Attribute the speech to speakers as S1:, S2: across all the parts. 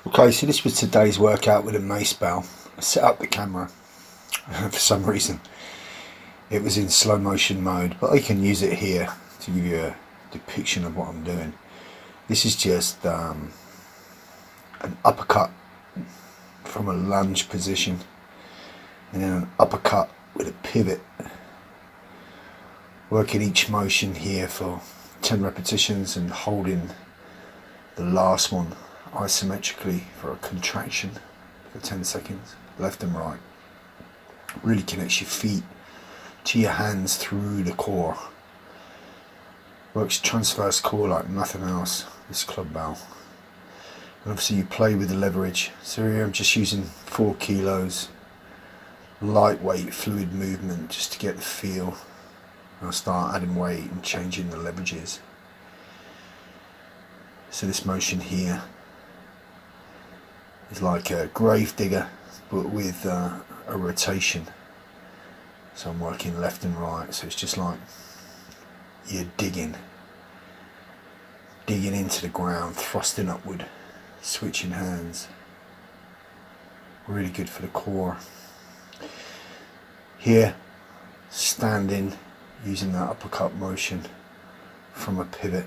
S1: Okay, so this was today's workout with a Macebell. I set up the camera for some reason. It was in slow motion mode, but I can use it here to give you a depiction of what I'm doing. This is just an uppercut from a lunge position, and then an uppercut with a pivot. Working each motion here for 10 repetitions and holding the last one isometrically for a contraction for 10 seconds, left and right. Really connects your feet to your hands through the core. Works transverse core like nothing else, this club bell. And obviously you play with the leverage. So here I'm just using 4 kilos, lightweight fluid movement just to get the feel. And I'll start adding weight and changing the leverages. So this motion here is like a grave digger, but with a rotation. So I'm working left and right, so it's just like you're digging into the ground, thrusting upward, switching hands. Really good for the core. Here, standing, using that uppercut motion from a pivot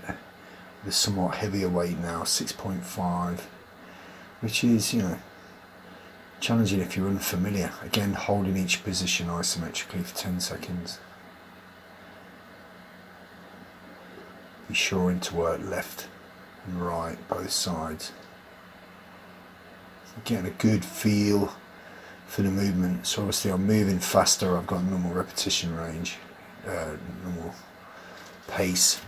S1: with a somewhat heavier weight now, 6.5, which is, challenging if you're unfamiliar. Again, holding each position isometrically for 10 seconds. Be sure to work left and right, both sides. Getting a good feel for the movement. So obviously I'm moving faster, I've got normal repetition range, normal pace.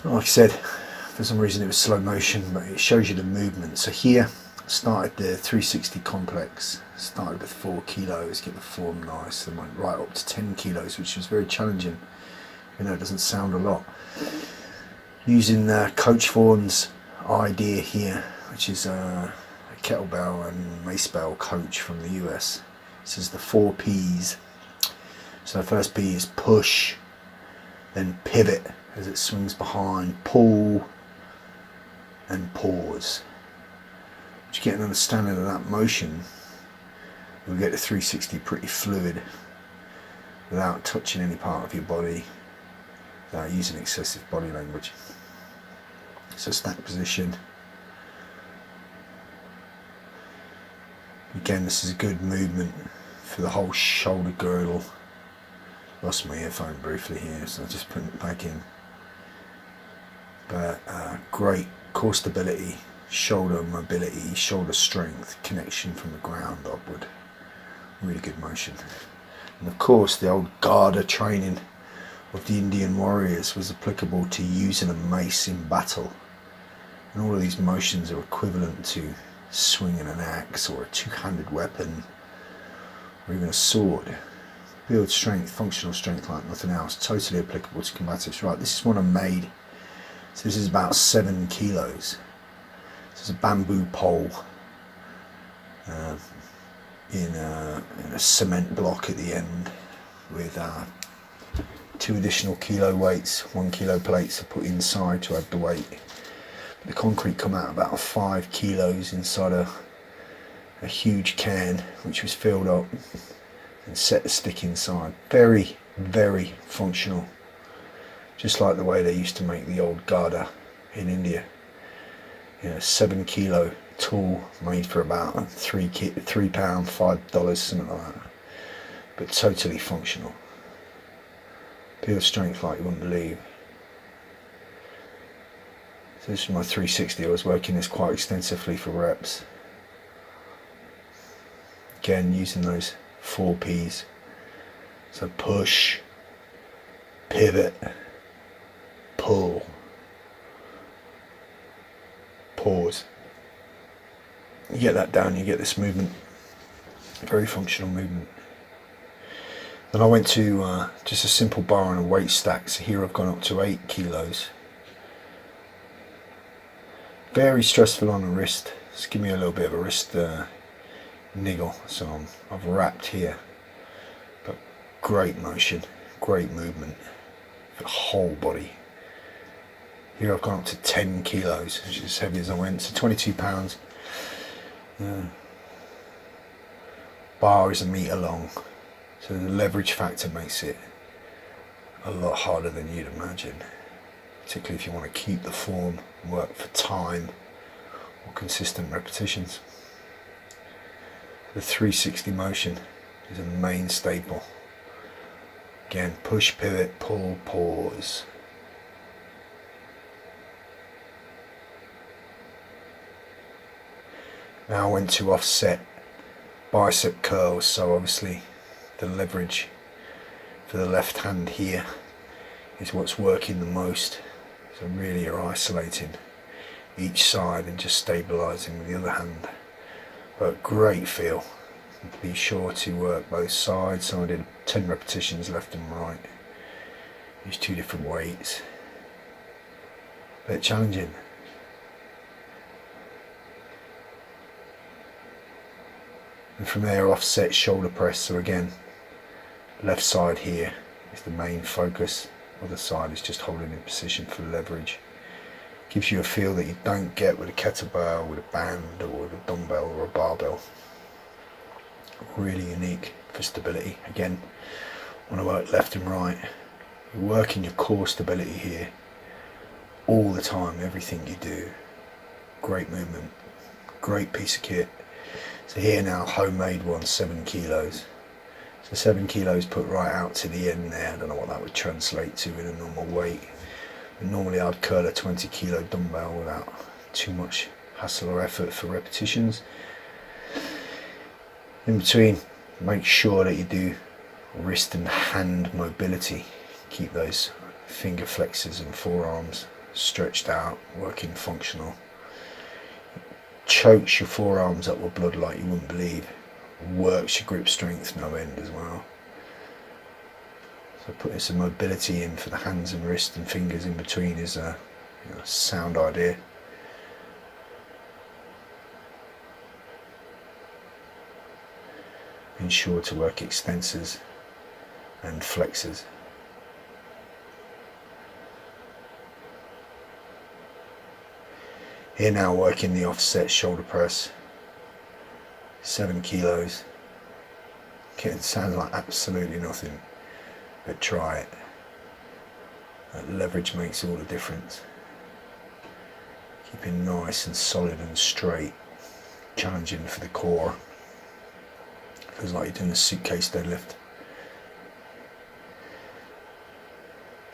S1: Like I said, for some reason it was slow motion, but it shows you the movement. So here, started the 360 complex, started with 4 kilos, get the form nice, and went right up to 10 kilos, which was very challenging. It doesn't sound a lot. Using Coach Vaughan's idea here, which is a kettlebell and Macebell coach from the US. This is the 4 P's. So the first P is push, then pivot as it swings behind, pull, and pause. To get an understanding of that motion, you'll get the 360 pretty fluid without touching any part of your body, without using excessive body language. So stack position. Again, this is a good movement for the whole shoulder girdle. Lost my earphone briefly here, so I'll just put it back in. But great core stability, shoulder mobility, shoulder strength, connection from the ground upward. Really good motion. And of course the old Garda training of the Indian warriors was applicable to using a mace in battle. And all of these motions are equivalent to swinging an axe or a two-handed weapon or even a sword. Build strength, functional strength like nothing else. Totally applicable to combatives. Right, this is one I made. So this is about 7 kilos. This is a bamboo pole in a cement block at the end with 2 additional kilo weights, 1 kilo plates are put inside to add the weight. The concrete come out about 5 kilos inside a huge can which was filled up and set the stick inside. Very, very functional. Just like the way they used to make the old Garda in India. 7 kilo tool made for about £3, $5, something like that. But totally functional. Pure strength like you wouldn't believe. So this is my 360. I was working this quite extensively for reps. Again, using those 4 P's. So push, pivot, pull, pause. You get that down, you get this movement. Very functional movement. Then I went to just a simple bar and a weight stack. So here I've gone up to 8 kilos. Very stressful on the wrist. Just give me a little bit of a wrist niggle. So I've wrapped here. But great motion, great movement for the whole body. Here I've gone up to 10 kilos, which is as heavy as I went, so 22 pounds. Bar is a metre long, so the leverage factor makes it a lot harder than you'd imagine, particularly if you want to keep the form, work for time or consistent repetitions. The 360 motion is a main staple. Again, push, pivot, pull, pause. Now I went to offset bicep curls, so obviously the leverage for the left hand here is what's working the most. So really you're isolating each side and just stabilising with the other hand. But great feel. Be sure to work both sides. So I did 10 repetitions left and right. Use 2 different weights. A bit challenging. And from there, offset shoulder press. So again, left side here is the main focus. Other side is just holding in position for leverage. Gives you a feel that you don't get with a kettlebell, with a band, or with a dumbbell or a barbell. Really unique for stability. Again, want to work left and right. You're working your core stability here all the time, everything you do. Great movement, great piece of kit. So here now, homemade one, 7 kilos. So 7 kilos put right out to the end there. I don't know what that would translate to in a normal weight. But normally I'd curl a 20 kilo dumbbell without too much hassle or effort for repetitions. In between, make sure that you do wrist and hand mobility. Keep those finger flexors and forearms stretched out, working functional. Chokes your forearms up with blood like you wouldn't believe. Works your grip strength no end as well. So putting some mobility in for the hands and wrists and fingers in between is a sound idea. Ensure to work extensors and flexors. Here now, working the offset shoulder press, 7 kilos. It sounds like absolutely nothing, but try it. That leverage makes all the difference. Keeping nice and solid and straight, challenging for the core. Feels like you're doing a suitcase deadlift.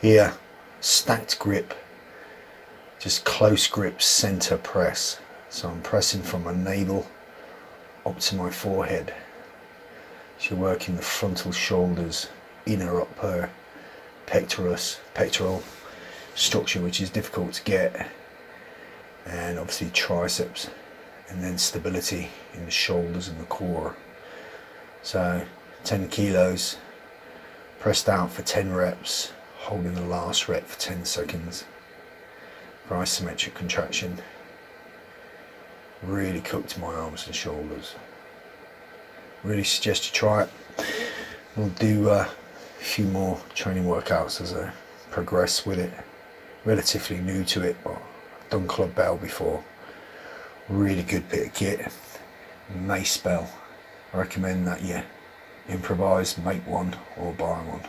S1: Here, stacked grip. Just close grip center press. So I'm pressing from my navel up to my forehead. So you're working the frontal shoulders, inner upper pectoral structure, which is difficult to get, and obviously triceps, and then stability in the shoulders and the core. So 10 kilos pressed out for 10 reps, holding the last rep for 10 seconds. For isometric contraction. Really cooked my arms and shoulders. Really suggest you try it. We'll do a few more training workouts as I progress with it. Relatively new to it, but I've done club bell before. Really good bit of kit. Macebell. I recommend that you improvise, make one or buy one.